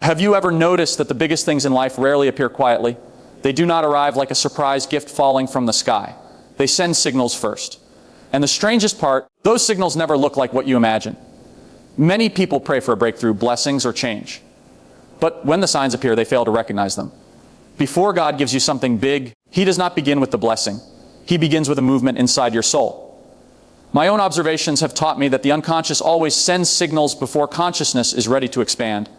Have you ever noticed that the biggest things in life rarely appear quietly? They do not arrive like a surprise gift falling from the sky. They send signals first. And the strangest part, those signals never look like what you imagine. Many people pray for a breakthrough, blessings, or change. But when the signs appear, they fail to recognize them. Before God gives you something big, He does not begin with the blessing. He begins with a movement inside your soul. My own observations have taught me that the unconscious always sends signals before consciousness is ready to expand.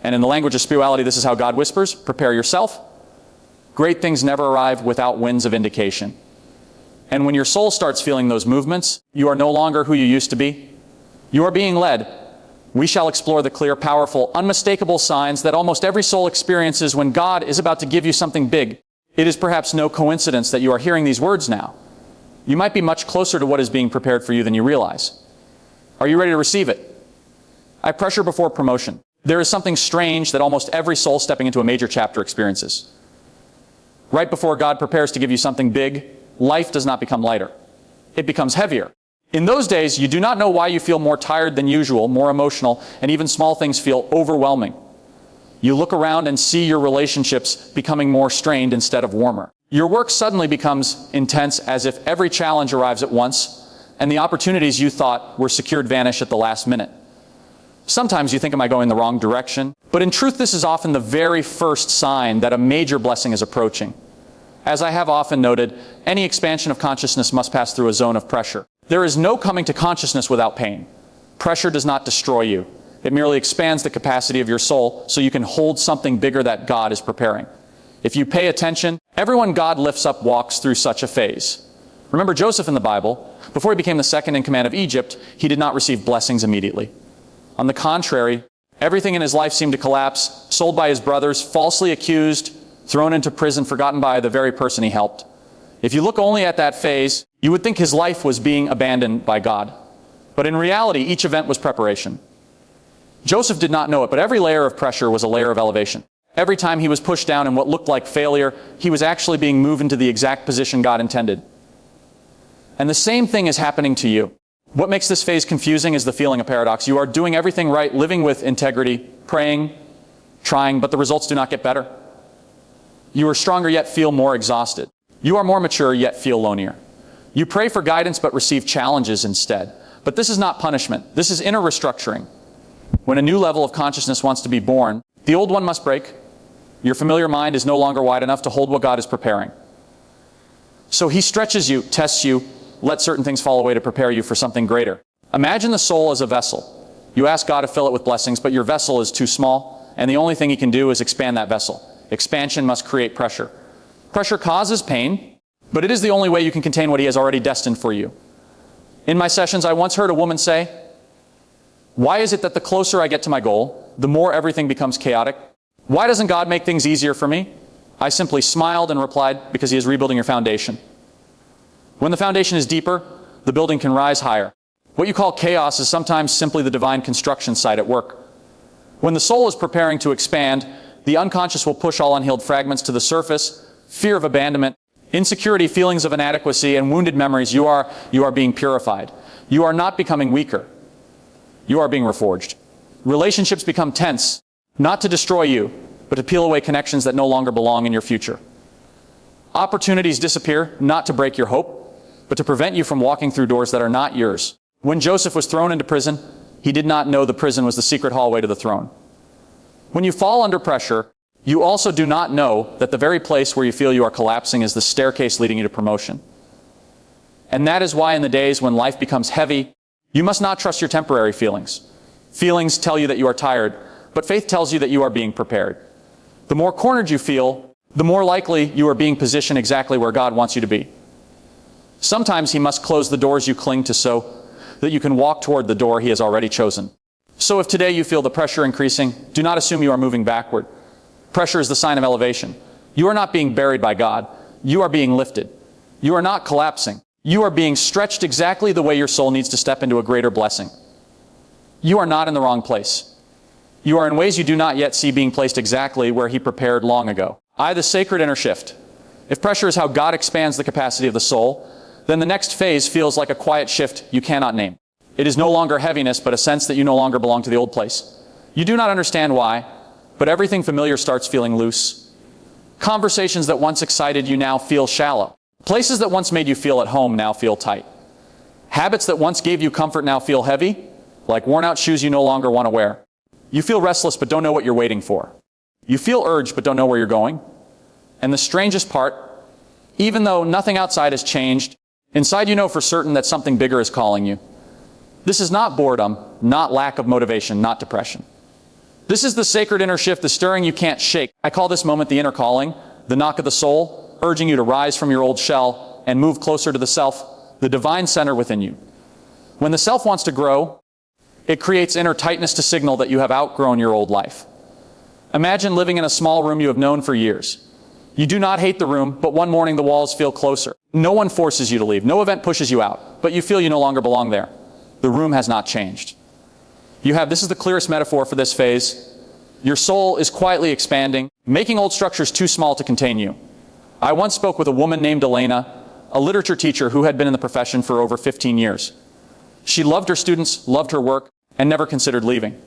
And in the language of spirituality, this is how God whispers: prepare yourself. Great things never arrive without winds of indication. And when your soul starts feeling those movements, you are no longer who you used to be. You are being led. We shall explore the clear, powerful, unmistakable signs that almost every soul experiences when God is about to give you something big. It is perhaps no coincidence that you are hearing these words now. You might be much closer to what is being prepared for you than you realize. Are you ready to receive it? I pressure before promotion. There is something strange that almost every soul stepping into a major chapter experiences. Right before God prepares to give you something big, life does not become lighter. It becomes heavier. In those days, you do not know why you feel more tired than usual, more emotional, and even small things feel overwhelming. You look around and see your relationships becoming more strained instead of warmer. Your work suddenly becomes intense, as if every challenge arrives at once, and the opportunities you thought were secured vanish at the last minute. Sometimes you think, am I going the wrong direction? But in truth, this is often the very first sign that a major blessing is approaching. As I have often noted, any expansion of consciousness must pass through a zone of pressure. There is no coming to consciousness without pain. Pressure does not destroy you. It merely expands the capacity of your soul so you can hold something bigger that God is preparing. If you pay attention, everyone God lifts up walks through such a phase. Remember Joseph in the Bible. Before he became the second in command of Egypt, he did not receive blessings immediately. On the contrary, everything in his life seemed to collapse, sold by his brothers, falsely accused, thrown into prison, forgotten by the very person he helped. If you look only at that phase, you would think his life was being abandoned by God. But in reality, each event was preparation. Joseph did not know it, but every layer of pressure was a layer of elevation. Every time he was pushed down in what looked like failure, he was actually being moved into the exact position God intended. And the same thing is happening to you. What makes this phase confusing is the feeling of paradox. You are doing everything right, living with integrity, praying, trying, but the results do not get better. You are stronger yet feel more exhausted. You are more mature yet feel lonelier. You pray for guidance but receive challenges instead. But this is not punishment. This is inner restructuring. When a new level of consciousness wants to be born, the old one must break. Your familiar mind is no longer wide enough to hold what God is preparing. So He stretches you, tests you, lets certain things fall away to prepare you for something greater. Imagine the soul as a vessel. You ask God to fill it with blessings, but your vessel is too small, and the only thing He can do is expand that vessel. Expansion must create pressure. Pressure causes pain, but it is the only way you can contain what He has already destined for you. In my sessions, I once heard a woman say, "Why is it that the closer I get to my goal, the more everything becomes chaotic? Why doesn't God make things easier for me?" I simply smiled and replied, "Because He is rebuilding your foundation." When the foundation is deeper, the building can rise higher. What you call chaos is sometimes simply the divine construction site at work. When the soul is preparing to expand, the unconscious will push all unhealed fragments to the surface. Fear of abandonment, insecurity, feelings of inadequacy, and wounded memories. You are being purified. You are not becoming weaker. You are being reforged. Relationships become tense, not to destroy you, but to peel away connections that no longer belong in your future. Opportunities disappear, not to break your hope, but to prevent you from walking through doors that are not yours. When Joseph was thrown into prison, he did not know the prison was the secret hallway to the throne. When you fall under pressure, you also do not know that the very place where you feel you are collapsing is the staircase leading you to promotion. And that is why in the days when life becomes heavy, you must not trust your temporary feelings. Feelings tell you that you are tired, but faith tells you that you are being prepared. The more cornered you feel, the more likely you are being positioned exactly where God wants you to be. Sometimes He must close the doors you cling to so that you can walk toward the door He has already chosen. So if today you feel the pressure increasing, do not assume you are moving backward. Pressure is the sign of elevation. You are not being buried by God. You are being lifted. You are not collapsing. You are being stretched exactly the way your soul needs to step into a greater blessing. You are not in the wrong place. You are in ways you do not yet see being placed exactly where He prepared long ago. The sacred inner shift. If pressure is how God expands the capacity of the soul, then the next phase feels like a quiet shift you cannot name. It is no longer heaviness, but a sense that you no longer belong to the old place. You do not understand why. but everything familiar starts feeling loose. Conversations that once excited you now feel shallow. Places that once made you feel at home now feel tight. Habits that once gave you comfort now feel heavy, like worn-out shoes you no longer want to wear. You feel restless but don't know what you're waiting for. You feel urged but don't know where you're going. And the strangest part, even though nothing outside has changed, inside you know for certain that something bigger is calling you. This is not boredom, not lack of motivation, not depression. This is the sacred inner shift, the stirring you can't shake. I call this moment the inner calling, the knock of the soul, urging you to rise from your old shell and move closer to the self, the divine center within you. When the self wants to grow, it creates inner tightness to signal that you have outgrown your old life. Imagine living in a small room you have known for years. You do not hate the room, but one morning the walls feel closer. No one forces you to leave. No event pushes you out, but you feel you no longer belong there. The room has not changed. This is the clearest metaphor for this phase. Your soul is quietly expanding, making old structures too small to contain you. I once spoke with a woman named Elena, a literature teacher who had been in the profession for over 15 years. She loved her students, loved her work, and never considered leaving.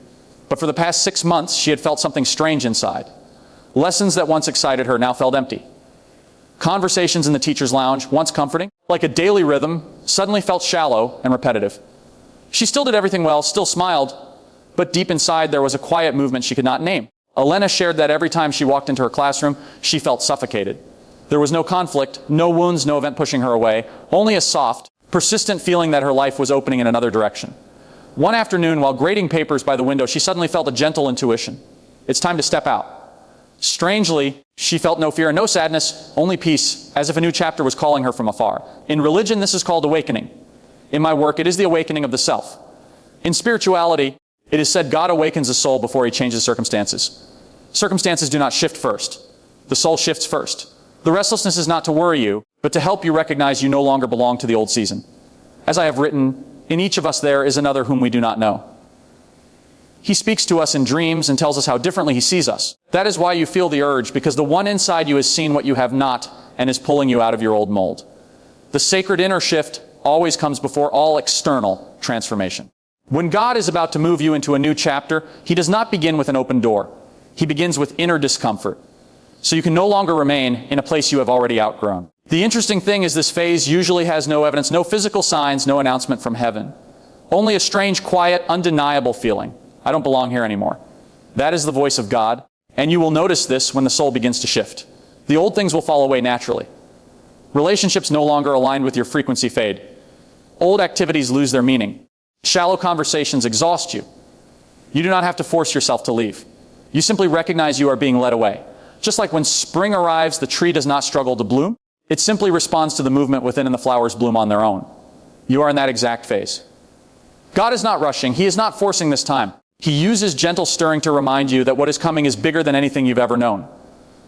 But for the past 6 months, she had felt something strange inside. Lessons that once excited her now felt empty. Conversations in the teacher's lounge, once comforting, like a daily rhythm, suddenly felt shallow and repetitive. She still did everything well, still smiled, but deep inside there was a quiet movement she could not name. Elena shared that every time she walked into her classroom, she felt suffocated. There was no conflict, no wounds, no event pushing her away, only a soft, persistent feeling that her life was opening in another direction. One afternoon, while grading papers by the window, she suddenly felt a gentle intuition. It's time to step out. Strangely, she felt no fear and no sadness, only peace, as if a new chapter was calling her from afar. In religion, this is called awakening. In my work, it is the awakening of the self. In spirituality, it is said God awakens the soul before he changes circumstances. Circumstances do not shift first. The soul shifts first. The restlessness is not to worry you, but to help you recognize you no longer belong to the old season. As I have written, in each of us there is another whom we do not know. He speaks to us in dreams and tells us how differently he sees us. That is why you feel the urge, because the one inside you has seen what you have not and is pulling you out of your old mold. The sacred inner shift always comes before all external transformation. When God is about to move you into a new chapter, he does not begin with an open door. He begins with inner discomfort. So you can no longer remain in a place you have already outgrown. The interesting thing is this phase usually has no evidence, no physical signs, no announcement from heaven. Only a strange, quiet, undeniable feeling. I don't belong here anymore. That is the voice of God, and you will notice this when the soul begins to shift. The old things will fall away naturally. Relationships no longer aligned with your frequency fade. Old activities lose their meaning. Shallow conversations exhaust you. You do not have to force yourself to leave. You simply recognize you are being led away. Just like when spring arrives, the tree does not struggle to bloom. It simply responds to the movement within and the flowers bloom on their own. You are in that exact phase. God is not rushing. He is not forcing this time. He uses gentle stirring to remind you that what is coming is bigger than anything you've ever known.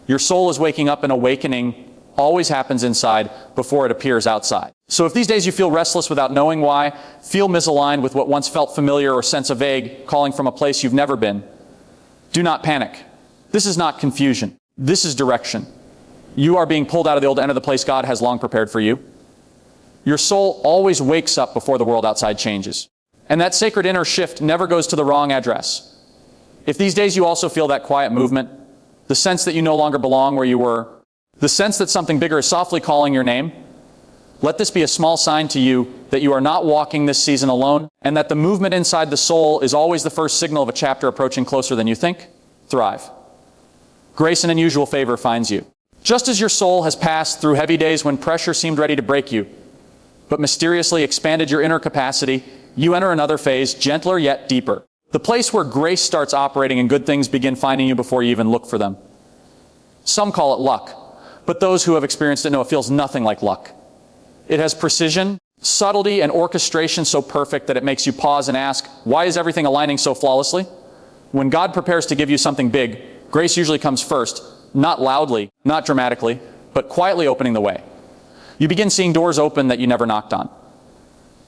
Your soul is waking up, and awakening always happens inside before it appears outside. So if these days you feel restless without knowing why, feel misaligned with what once felt familiar or sense a vague calling from a place you've never been, do not panic. This is not confusion. This is direction. You are being pulled out of the old to enter the place God has long prepared for you. Your soul always wakes up before the world outside changes. And that sacred inner shift never goes to the wrong address. If these days you also feel that quiet movement, the sense that you no longer belong where you were, the sense that something bigger is softly calling your name, let this be a small sign to you that you are not walking this season alone, and that the movement inside the soul is always the first signal of a chapter approaching closer than you think. Thrive. Grace and unusual favor finds you. Just as your soul has passed through heavy days when pressure seemed ready to break you, but mysteriously expanded your inner capacity, you enter another phase, gentler yet deeper. The place where grace starts operating and good things begin finding you before you even look for them. Some call it luck, but those who have experienced it know it feels nothing like luck. It has precision, subtlety, and orchestration so perfect that it makes you pause and ask, why is everything aligning so flawlessly? When God prepares to give you something big, grace usually comes first, not loudly, not dramatically, but quietly opening the way. You begin seeing doors open that you never knocked on.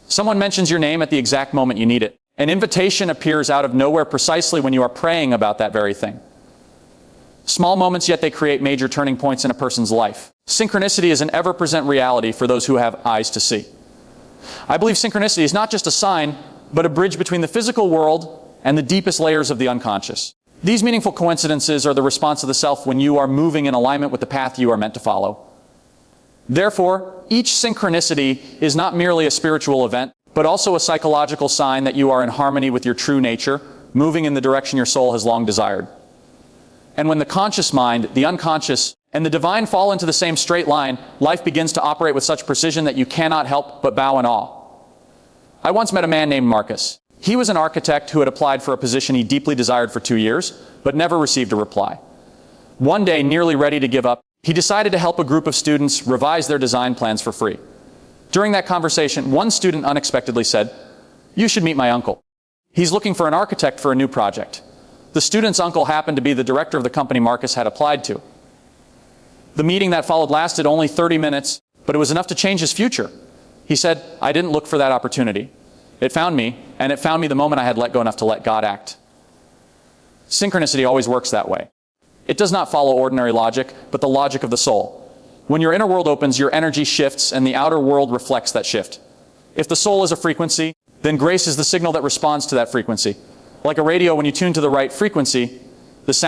Someone mentions your name at the exact moment you need it. An invitation appears out of nowhere precisely when you are praying about that very thing. Small moments, yet they create major turning points in a person's life. Synchronicity is an ever-present reality for those who have eyes to see. I believe synchronicity is not just a sign, but a bridge between the physical world and the deepest layers of the unconscious. These meaningful coincidences are the response of the self when you are moving in alignment with the path you are meant to follow. Therefore, each synchronicity is not merely a spiritual event, but also a psychological sign that you are in harmony with your true nature, moving in the direction your soul has long desired. And when the conscious mind, the unconscious, and the divine fall into the same straight line, life begins to operate with such precision that you cannot help but bow in awe. I once met a man named Marcus. He was an architect who had applied for a position he deeply desired for 2 years, but never received a reply. One day, nearly ready to give up, he decided to help a group of students revise their design plans for free. During that conversation, one student unexpectedly said, "You should meet my uncle. He's looking for an architect for a new project." The student's uncle happened to be the director of the company Marcus had applied to. The meeting that followed lasted only 30 minutes, but it was enough to change his future. He said, "I didn't look for that opportunity. It found me, and it found me the moment I had let go enough to let God act." Synchronicity always works that way. It does not follow ordinary logic, but the logic of the soul. When your inner world opens, your energy shifts, and the outer world reflects that shift. If the soul is a frequency, then grace is the signal that responds to that frequency. Like a radio, when you tune to the right frequency, the sound